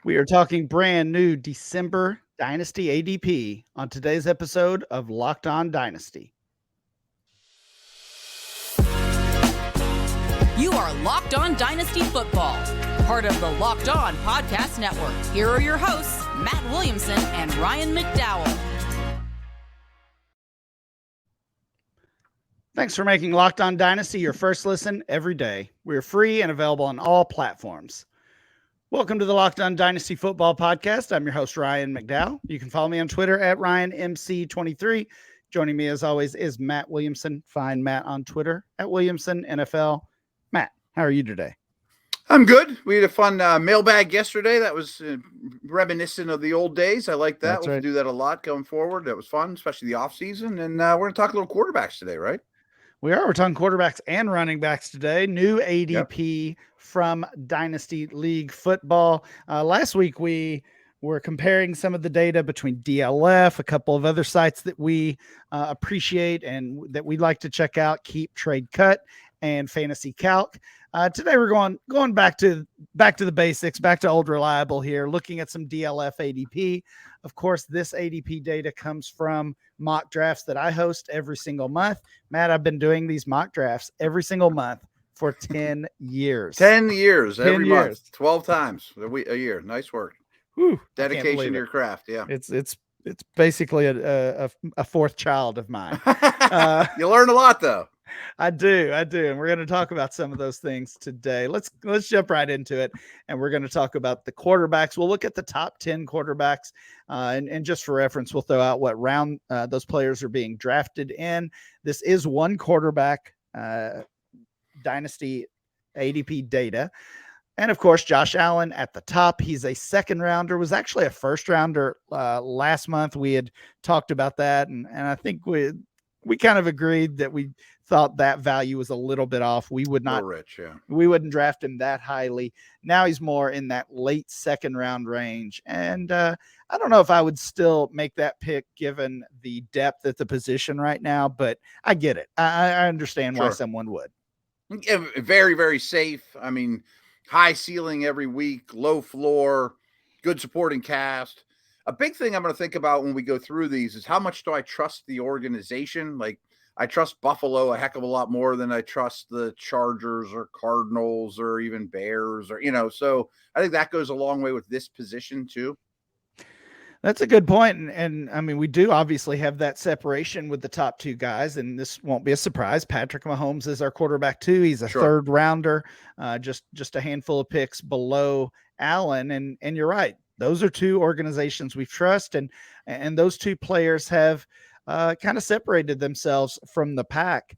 We are talking brand new December Dynasty ADP on today's episode of Locked On Dynasty. You are Locked On Dynasty Football, part of the Locked On Podcast Network. Here are your hosts, Matt Williamson and Ryan McDowell. Thanks for making Locked On Dynasty your first listen every day. We're free and available on all platforms. Welcome to the Locked On Dynasty Football Podcast. I'm your host, Ryan McDowell. You can follow me on Twitter at RyanMC23. Joining me, as always, is Matt Williamson. Find Matt on Twitter at Williamson NFL. Matt, how are you today? I'm good. We had a fun mailbag yesterday. That was reminiscent of the old days. I like that. That's We'll right. do that a lot going forward. That was fun, especially the offseason. And we're going to talk a little quarterbacks today, right? We're talking quarterbacks and running backs today. New ADP from Dynasty League Football. Last week, we were comparing some of the data between DLF, a couple of other sites that we appreciate and that we'd like to check out, Keep, Trade, Cut, and Fantasy Calc. Today, we're going back to the basics, back to old reliable here, looking at some DLF ADP. Of course, this ADP data comes from mock drafts that I host every single month. Matt, I've been doing these mock drafts every single month for 10 years. 10 years, 10 every years. month, 12 times a year. Nice work. Whew, Dedication to your craft. Yeah. It's basically a fourth child of mine. You learn a lot, though. I do. And we're going to talk about some of those things today. Let's jump right into it. And we're going to talk about the quarterbacks. We'll look at the top 10 quarterbacks. And just for reference, we'll throw out what round those players are being drafted in. This is one quarterback Dynasty ADP data. And of course, Josh Allen at the top. He's a second rounder, was actually a first rounder last month. We had talked about that. And I think we kind of agreed that we thought that value was a little bit off. We would not, we wouldn't draft him that highly. Now he's more in that late second round range. And I don't know if I would still make that pick given the depth at the position right now, but I get it. I understand why someone would. Yeah, very, very safe. I mean, high ceiling every week, low floor, good supporting cast. A big thing I'm going to think about when we go through these is how much do I trust the organization? Like, I trust Buffalo a heck of a lot more than I trust the Chargers or Cardinals or even Bears or, so I think that goes a long way with this position too. That's a good point. And I mean, we do obviously have that separation with the top two guys, and this won't be a surprise. Patrick Mahomes is our quarterback too. He's a third rounder, just a handful of picks below Allen. And you're right. Those are two organizations we trust. And those two players have kind of separated themselves from the pack.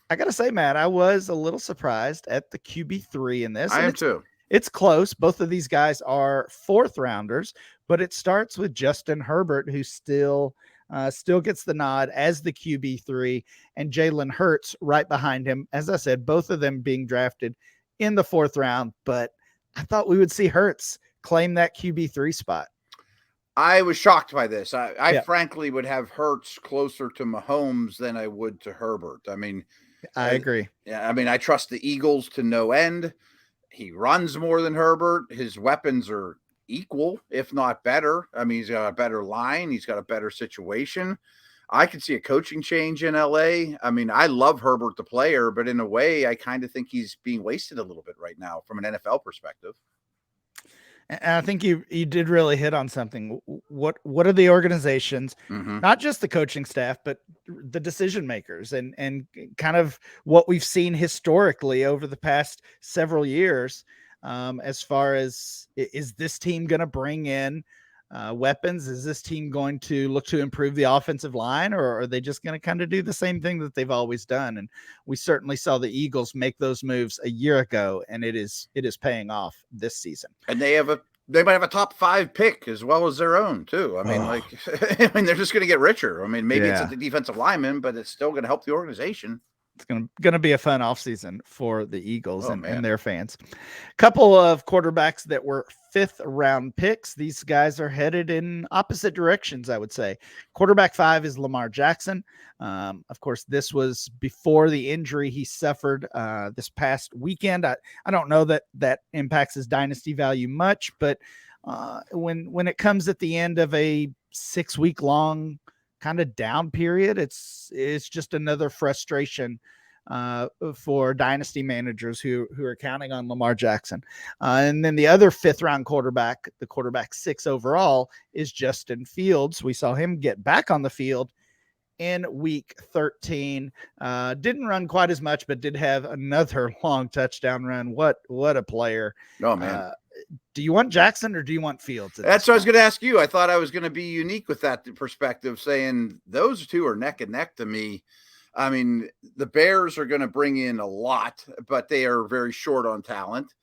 I got to say, Matt, I was a little surprised at the QB3 in this. I am too. It's close. Both of these guys are fourth rounders, but it starts with Justin Herbert, who still gets the nod as the QB3, and Jalen Hurts right behind him. As I said, both of them being drafted in the fourth round, but I thought we would see Hurts claim that QB3 spot. I was shocked by this. I frankly would have Hurts closer to Mahomes than I would to Herbert. I mean, I agree. Yeah, I mean, I trust the Eagles to no end. He runs more than Herbert. His weapons are equal, if not better. I mean, he's got a better line. He's got a better situation. I could see a coaching change in LA. I mean, I love Herbert, the player, but in a way, I kind of think he's being wasted a little bit right now from an NFL perspective. And I think you did really hit on something. What are the organizations, not just the coaching staff, but the decision makers and kind of what we've seen historically over the past several years, as far as, is this team going to bring in weapons? Is this team going to look to improve the offensive line, or are they just going to kind of do the same thing that they've always done? And we certainly saw the Eagles make those moves a year ago, and it is paying off this season. And they might have a top 5 pick as well as their own too. I mean, they're just going to get richer. I mean, maybe it's at the defensive lineman, but it's still going to help the organization. It's going to be a fun offseason for the Eagles and their fans. Couple of quarterbacks that were 5th round picks. These guys are headed in opposite directions, I would say. Quarterback 5 is Lamar Jackson. Of course, this was before the injury he suffered this past weekend. I don't know that impacts his dynasty value much, but when it comes at the end of a 6-week long kind of down period, it's just another frustration for dynasty managers who are counting on Lamar Jackson. And then the other 5th round quarterback, the quarterback 6 overall, is Justin Fields. We saw him get back on the field in week 13. Didn't run quite as much, but did have another long touchdown run. What a player. Oh, man. Do you want Jackson or do you want Fields? That's what I was going to ask you. I thought I was going to be unique with that perspective, saying those two are neck and neck to me. I mean, the Bears are going to bring in a lot, but they are very short on talent.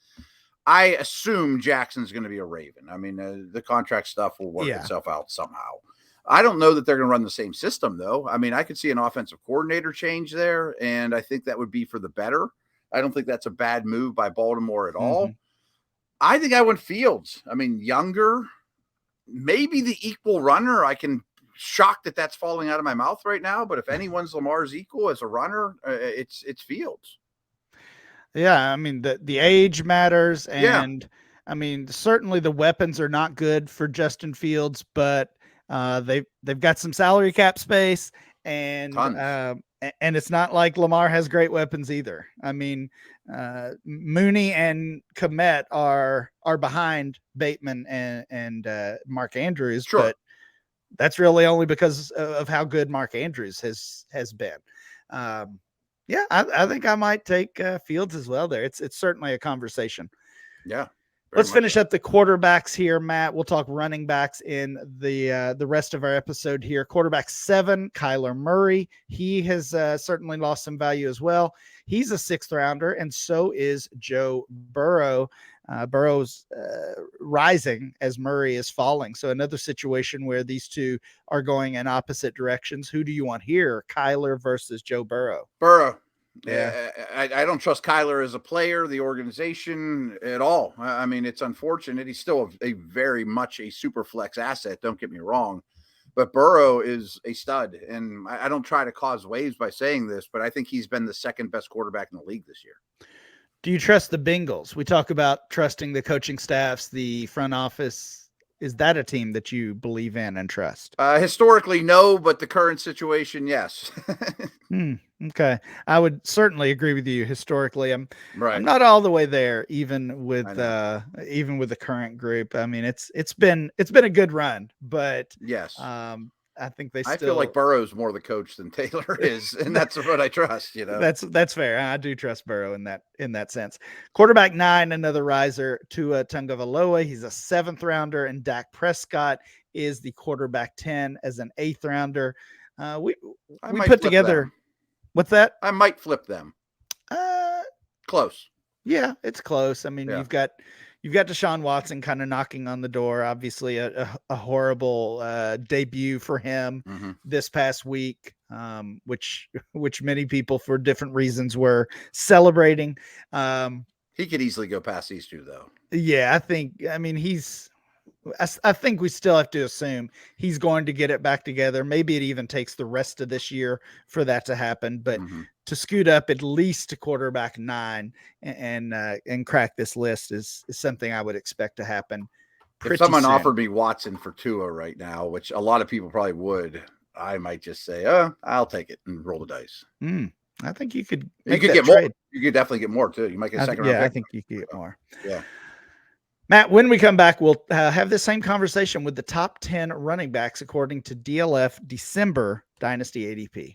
I assume Jackson's going to be a Raven. I mean, the contract stuff will work itself out somehow. I don't know that they're going to run the same system, though. I mean, I could see an offensive coordinator change there, and I think that would be for the better. I don't think that's a bad move by Baltimore at all. I think I went Fields. I mean, younger, maybe the equal runner. I can shocked that that's falling out of my mouth right now, but if anyone's Lamar's equal as a runner, it's Fields. Yeah, I mean the age matters, and I mean certainly the weapons are not good for Justin Fields, but they've got some salary cap space, and it's not like Lamar has great weapons either. I mean, Mooney and Kmet are behind Bateman and Mark Andrews, but that's really only because of how good Mark Andrews has been. I think I might take Fields as well there. It's certainly a conversation. Yeah. Let's finish up the quarterbacks here, Matt. We'll talk running backs in the rest of our episode here. Quarterback 7, Kyler Murray. He has certainly lost some value as well. He's a 6th rounder, and so is Joe Burrow. Burrow's rising as Murray is falling. So another situation where these two are going in opposite directions. Who do you want here? Kyler versus Joe Burrow? Burrow. Yeah. I don't trust Kyler as a player, the organization at all. I mean, it's unfortunate. He's still a very much a super flex asset. Don't get me wrong. But Burrow is a stud. And I don't try to cause waves by saying this, but I think he's been the 2nd best quarterback in the league this year. Do you trust the Bengals? We talk about trusting the coaching staffs, the front office. Is that a team that you believe in and trust? Historically, no, but the current situation, yes. Okay. I would certainly agree with you. Historically, I'm not all the way there, even with the current group. I mean, it's been a good run, but yes. I think I feel like Burrow's more the coach than Taylor is, and that's what I trust. That's fair. I do trust Burrow in that sense. Quarterback 9, another riser, Tua Tagovailoa. He's a 7th rounder, and Dak Prescott is the quarterback 10 as an 8th rounder. We put together. Them. What's that? I might flip them. Close. Yeah, it's close. I mean, you've got Deshaun Watson kind of knocking on the door. Obviously, a horrible debut for him this past week, which many people for different reasons were celebrating. He could easily go past these two, though. Yeah, I think we still have to assume he's going to get it back together. Maybe it even takes the rest of this year for that to happen, but to scoot up at least to quarterback 9 and crack this list is something I would expect to happen. If someone offered me Watson for Tua right now, which a lot of people probably would, I might just say, I'll take it and roll the dice. I think you could get more. You could definitely get more too. You might get a second round pick. I think you could get more. Yeah. Matt, when we come back, we'll have the same conversation with the top 10 running backs according to DLF December Dynasty ADP.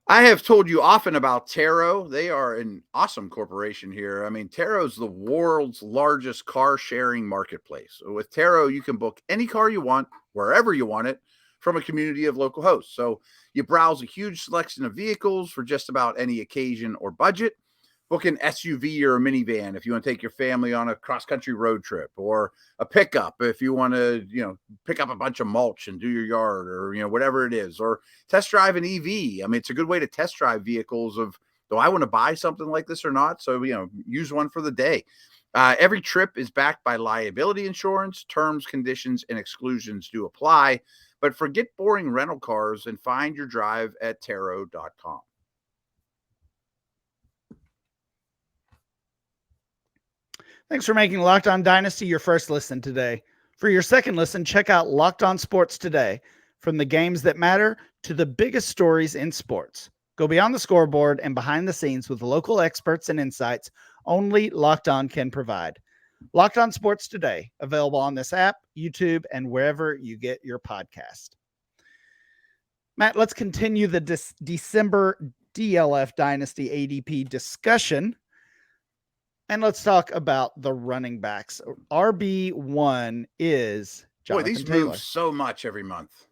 I have told you often about Taro. They are an awesome corporation here. I mean, Taro is the world's largest car sharing marketplace. With Taro, you can book any car you want, wherever you want it, from a community of local hosts. So you browse a huge selection of vehicles for just about any occasion or budget. Book an SUV or a minivan if you want to take your family on a cross-country road trip, or a pickup if you want to, pick up a bunch of mulch and do your yard, or, whatever it is, or test drive an EV. I mean, it's a good way to test drive vehicles of, do I want to buy something like this or not? So, use one for the day. Every trip is backed by liability insurance. Terms, conditions, and exclusions do apply, but forget boring rental cars and find your drive at Taro.com. Thanks for making Locked On Dynasty your first listen today. For your second listen, check out Locked On Sports Today. From the games that matter to the biggest stories in sports. Go beyond the scoreboard and behind the scenes with local experts and insights only Locked On can provide. Locked On Sports Today, available on this app, YouTube, and wherever you get your podcast. Matt, let's continue the December DLF Dynasty ADP discussion. And let's talk about the running backs. RB1 is Jonathan these Taylor. move so much every month.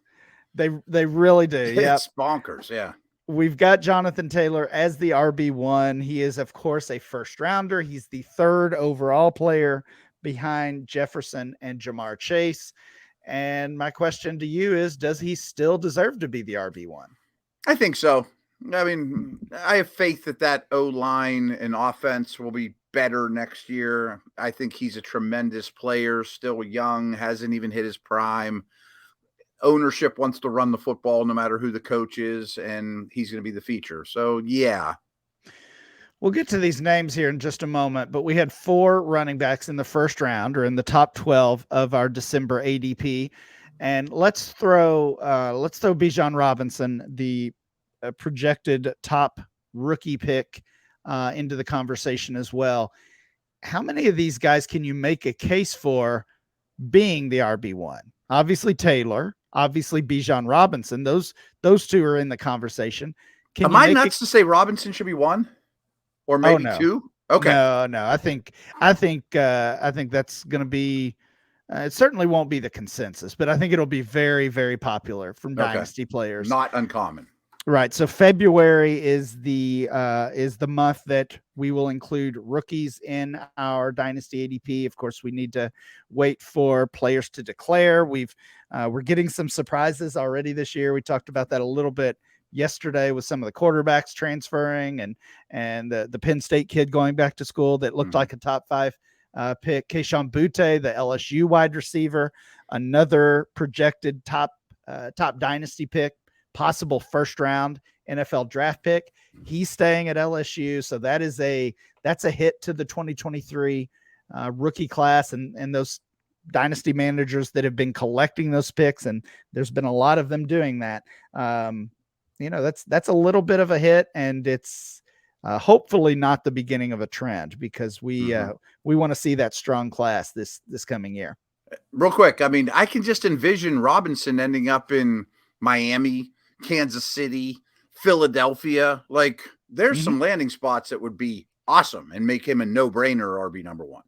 They really do. Yeah, It's bonkers. Yeah. We've got Jonathan Taylor as the RB1. He is, of course, a first rounder. He's the third overall player behind Jefferson and Jamar Chase. And my question to you is, does he still deserve to be the RB1? I think so. I mean, I have faith that O-line and offense will be better next year. I think he's a tremendous player, still young, hasn't even hit his prime. Ownership wants to run the football no matter who the coach is, and he's going to be the feature. So, yeah. We'll get to these names here in just a moment, but we had 4 running backs in the first round, or in the top 12 of our December ADP. And let's throw Bijan Robinson, the projected top rookie pick, into the conversation as well. How many of these guys can you make a case for being the RB1? Obviously Taylor, obviously Bijan Robinson. Those 2 are in the conversation. Am I nuts to say Robinson should be 1 or maybe 2? Okay. No. I think that's going to be. It certainly won't be the consensus, but I think it'll be very, very popular from dynasty players. Not uncommon. Right. So February is the month that we will include rookies in our dynasty ADP. Of course, we need to wait for players to declare. We're getting some surprises already this year. We talked about that a little bit yesterday with some of the quarterbacks transferring and the Penn State kid going back to school that looked like a top 5 pick. Kayshon Boutte, the LSU wide receiver, another projected top dynasty pick. Possible first round NFL draft pick. He's staying at LSU. So that's a hit to the 2023 rookie class and those dynasty managers that have been collecting those picks. And there's been a lot of them doing that. That's a little bit of a hit, and it's hopefully not the beginning of a trend, because we want to see that strong class this coming year. Real quick. I mean, I can just envision Robinson ending up in Miami, Kansas City, Philadelphia. Like, there's some landing spots that would be awesome and make him a no-brainer RB number 1.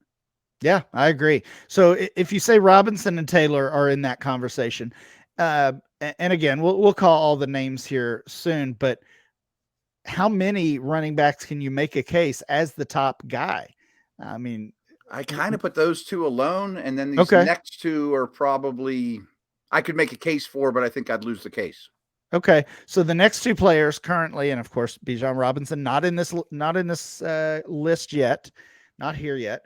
Yeah, I agree. So if you say Robinson and Taylor are in that conversation, and again, we'll call all the names here soon, but how many running backs can you make a case as the top guy? I mean, I kind of put those 2 alone, and then these next 2 are probably I could make a case for, but I think I'd lose the case. Okay, so the next 2 players currently, and of course Bijan Robinson, not in this list yet, not here yet.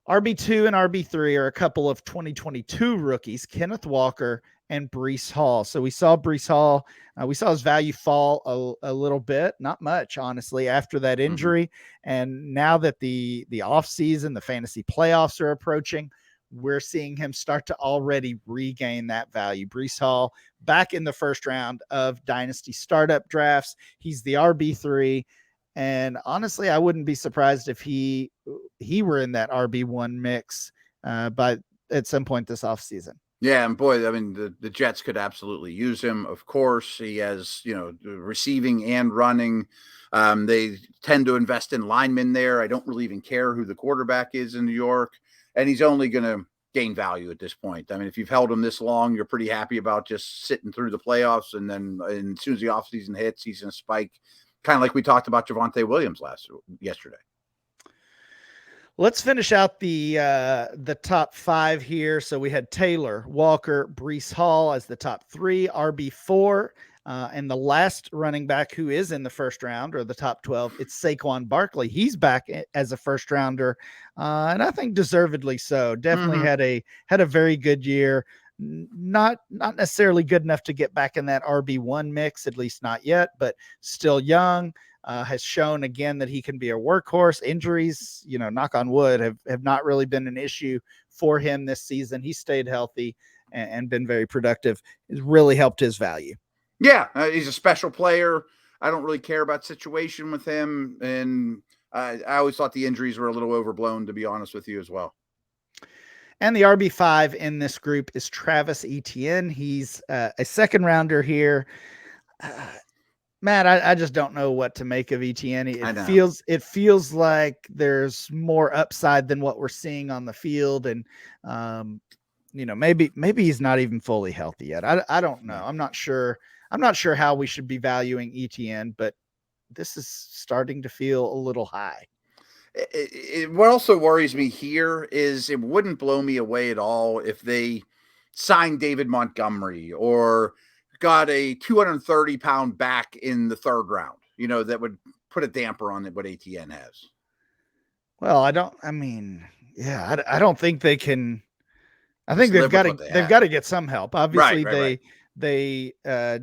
RB2 and RB3 are a couple of 2022 rookies, Kenneth Walker and Breece Hall. So we saw Breece Hall, we saw his value fall a little bit, not much, honestly, after that injury. And now that the offseason, the fantasy playoffs are approaching, we're seeing him start to already regain that value. Breece Hall back in the first round of dynasty startup drafts. He's the RB3. And honestly, I wouldn't be surprised if he were in that RB1 mix at some point this offseason. Yeah, and boy, I mean, the Jets could absolutely use him. Of course, he has, receiving and running. They tend to invest in linemen there. I don't really even care who the quarterback is in New York. And he's only going to gain value at this point. I mean, if you've held him this long, you're pretty happy about just sitting through the playoffs. And then as soon as the offseason hits, he's going to spike, kind of like we talked about Javonte Williams yesterday. Let's finish out the top 5 here. So we had Taylor, Walker, Breece Hall as the top 3, RB4. And the last running back who is in the first round, or the top 12, it's Saquon Barkley. He's back as a first rounder, and I think deservedly so. Definitely had a very good year. Not necessarily good enough to get back in that RB1 mix, at least not yet, but still young. has shown again that he can be a workhorse. Injuries, knock on wood, have not really been an issue for him this season. He stayed healthy and been very productive. It's really helped his value. Yeah, he's a special player. I don't really care about situation with him. And I always thought the injuries were a little overblown, to be honest with you as well. And the RB5 in this group is Travis Etienne. He's a second rounder here. Matt, I just don't know what to make of Etienne. It feels like there's more upside than what we're seeing on the field. And, maybe he's not even fully healthy yet. I don't know. I'm not sure how we should be valuing Etienne, but this is starting to feel a little high. What also worries me here is it wouldn't blow me away at all if they signed David Montgomery or got a 230-pound back in the third round, that would put a damper on what Etienne has. Well, I don't think they can. I think they've got to get some help. Obviously, right. They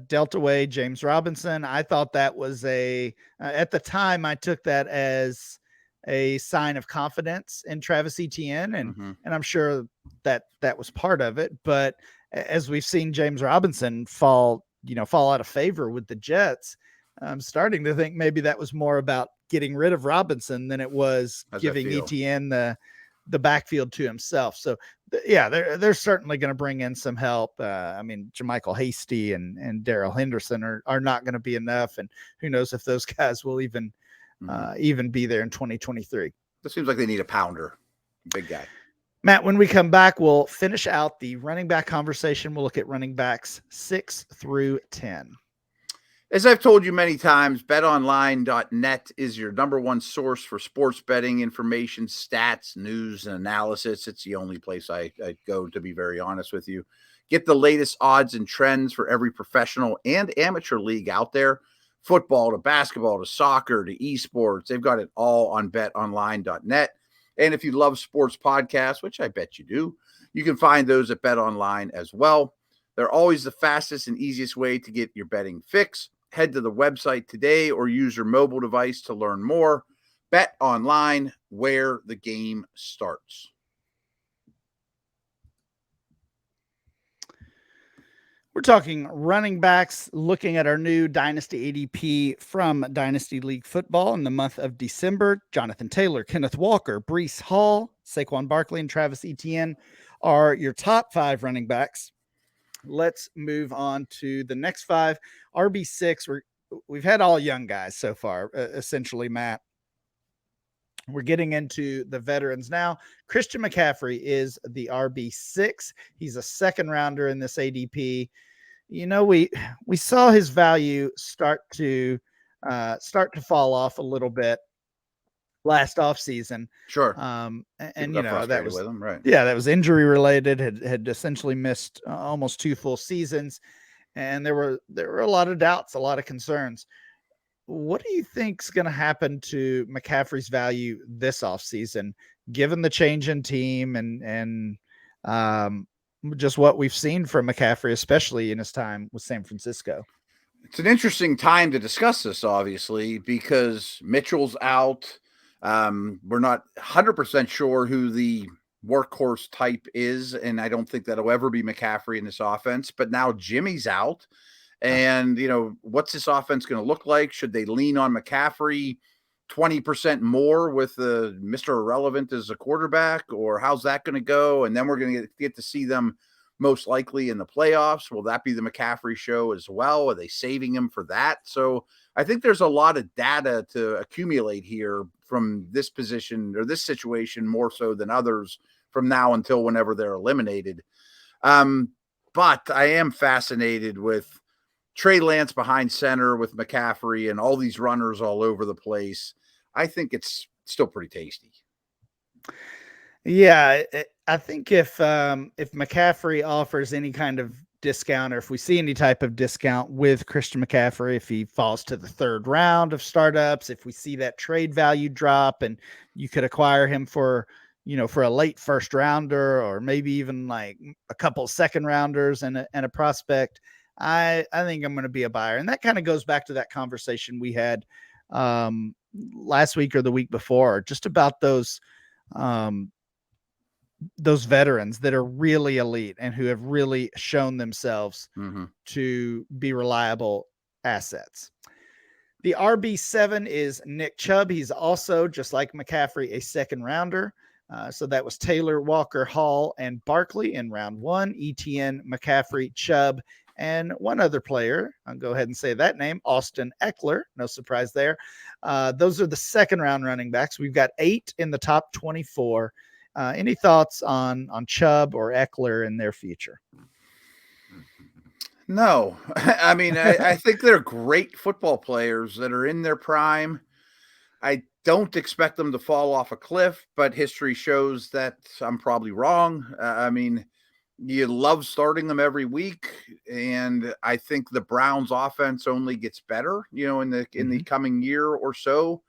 dealt away James Robinson. I thought that was at the time I took that as a sign of confidence in Travis Etienne. And I'm sure that was part of it. But as we've seen James Robinson fall out of favor with the Jets, I'm starting to think maybe that was more about getting rid of Robinson than it was giving Etienne the backfield to himself. So they're certainly going to bring in some help. Jermichael Hasty and Darrell Henderson are not going to be enough. And who knows if those guys will even be there in 2023. It seems like they need a pounder, big guy. Matt, when we come back, we'll finish out the running back conversation. We'll look at running backs 6 through 10. As I've told you many times, betonline.net is your number one source for sports betting information, stats, news, and analysis. It's the only place I go, to be very honest with you. Get the latest odds and trends for every professional and amateur league out there. Football to basketball to soccer to esports. They've got it all on betonline.net. And if you love sports podcasts, which I bet you do, you can find those at BetOnline as well. They're always the fastest and easiest way to get your betting fix. Head to the website today or use your mobile device to learn more. BetOnline, where the game starts. We're talking running backs, looking at our new Dynasty ADP from Dynasty League Football in the month of December. Jonathan Taylor, Kenneth Walker, Breece Hall, Saquon Barkley, and Travis Etienne are your top 5 running backs. Let's move on to the next 5. RB6, we've had all young guys so far, essentially, Matt. We're getting into the veterans now. Christian McCaffrey is the RB6. He's a second rounder in this ADP. We saw his value start to fall off a little bit last offseason. Sure. That was with him, right? Yeah, that was injury related. Had essentially missed almost 2 full seasons, and there were a lot of doubts, a lot of concerns. What do you think's going to happen to McCaffrey's value this offseason, given the change in team and just what we've seen from McCaffrey, especially in his time with San Francisco? It's an interesting time to discuss this, obviously, because Mitchell's out. We're not 100% sure who the workhorse type is, and I don't think that'll ever be McCaffrey in this offense. But now Jimmy's out. And, what's this offense going to look like? Should they lean on McCaffrey 20% more with Mr. Irrelevant as a quarterback, or how's that going to go? And then we're going to get to see them most likely in the playoffs. Will that be the McCaffrey show as well? Are they saving him for that? So I think there's a lot of data to accumulate here from this position or this situation more so than others from now until whenever they're eliminated. But I am fascinated with Trey Lance behind center with McCaffrey and all these runners all over the place. I think it's still pretty tasty. Yeah, I think if McCaffrey offers any kind of discount, or if we see any type of discount with Christian McCaffrey, if he falls to the 3rd round of startups, if we see that trade value drop and you could acquire him for a late 1st rounder, or maybe even like a couple 2nd rounders and a prospect, I think I'm going to be a buyer. And that kind of goes back to that conversation we had last week or the week before, just about those veterans that are really elite and who have really shown themselves to be reliable assets. The RB7 is Nick Chubb. He's also, just like McCaffrey, a second rounder. So that was Taylor, Walker, Hall, and Barkley in round 1. ETN, McCaffrey, Chubb, and one other player. I'll go ahead and say that name, Austin Eckler. No surprise there. Those are the second round running backs. We've got 8 in the top 24. Any thoughts on Chubb or Eckler in their future? No. I mean, I think they're great football players that are in their prime. I don't expect them to fall off a cliff, but history shows that I'm probably wrong. I mean, you love starting them every week, and I think the Browns offense only gets better, in the coming year or so.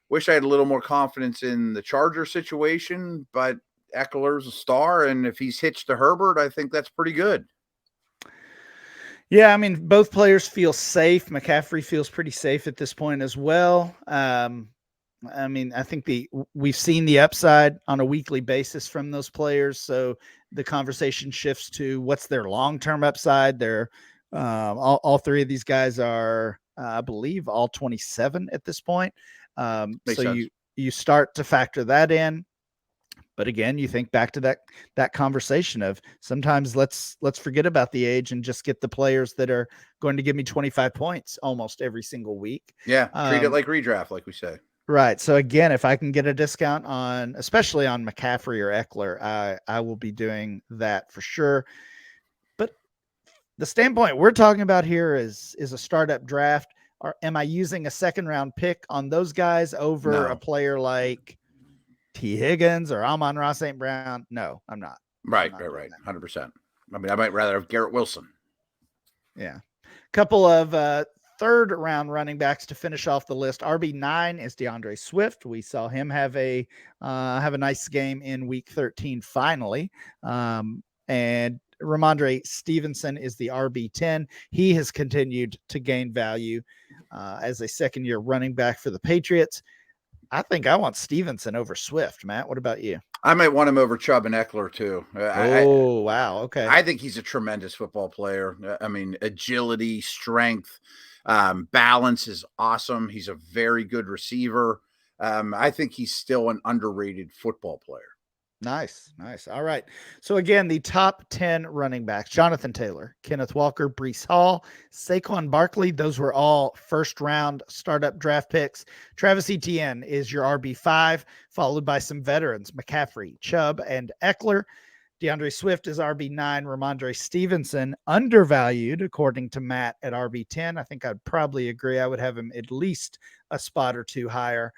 Wish I had a little more confidence in the Charger situation, but Eckler's a star, and if he's hitched to Herbert, I think that's pretty good. Yeah, I mean, both players feel safe. McCaffrey feels pretty safe at this point as well. I mean, I think we've seen the upside on a weekly basis from those players. So the conversation shifts to what's their long-term upside. They're all 3 of these guys are, I believe, all 27 at this point. So sense. you start to factor that in. But again, you think back to that conversation of sometimes let's forget about the age and just get the players that are going to give me 25 points almost every single week. Yeah, treat it like redraft, like we say. Right. So again, if I can get a discount especially on McCaffrey or Eckler, I will be doing that for sure. But the standpoint we're talking about here is a startup draft. Or am I using a second round pick on those guys over a player like T. Higgins or Amon-Ra St. Brown? No, I'm not. Right. 100%. I mean, I might rather have Garrett Wilson. Yeah. Couple of third round running backs to finish off the list. RB9 is DeAndre Swift. We saw him have a nice game in week 13 finally. And Ramondre Stevenson is the RB10. He has continued to gain value as a second-year running back for the Patriots. I think I want Stevenson over Swift, Matt. What about you? I might want him over Chubb and Eckler too. Wow. Okay. I think he's a tremendous football player. I mean, agility, strength, balance is awesome. He's a very good receiver. I think he's still an underrated football player. Nice. All right. So again, the top 10 running backs: Jonathan Taylor, Kenneth Walker, Breece Hall, Saquon Barkley. Those were all first round startup draft picks. Travis Etienne is your RB5, followed by some veterans: McCaffrey, Chubb, and Eckler. DeAndre Swift is RB9. Ramondre Stevenson, undervalued, according to Matt, at RB10. I think I'd probably agree. I would have him at least a spot or 2 higher.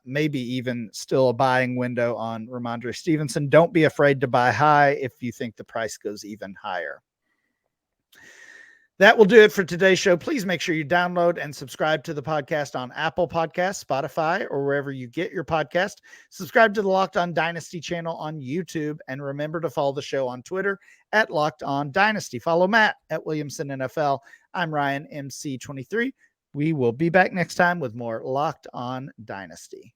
Maybe even still a buying window on Ramondre Stevenson. Don't be afraid to buy high if you think the price goes even higher. That will do it for today's show. Please make sure you download and subscribe to the podcast on Apple Podcasts, Spotify, or wherever you get your podcast. Subscribe to the Locked On Dynasty channel on YouTube, and remember to follow the show on Twitter at Locked On Dynasty. Follow Matt at Williamson NFL. I'm Ryan, MC23. We will be back next time with more Locked On Dynasty.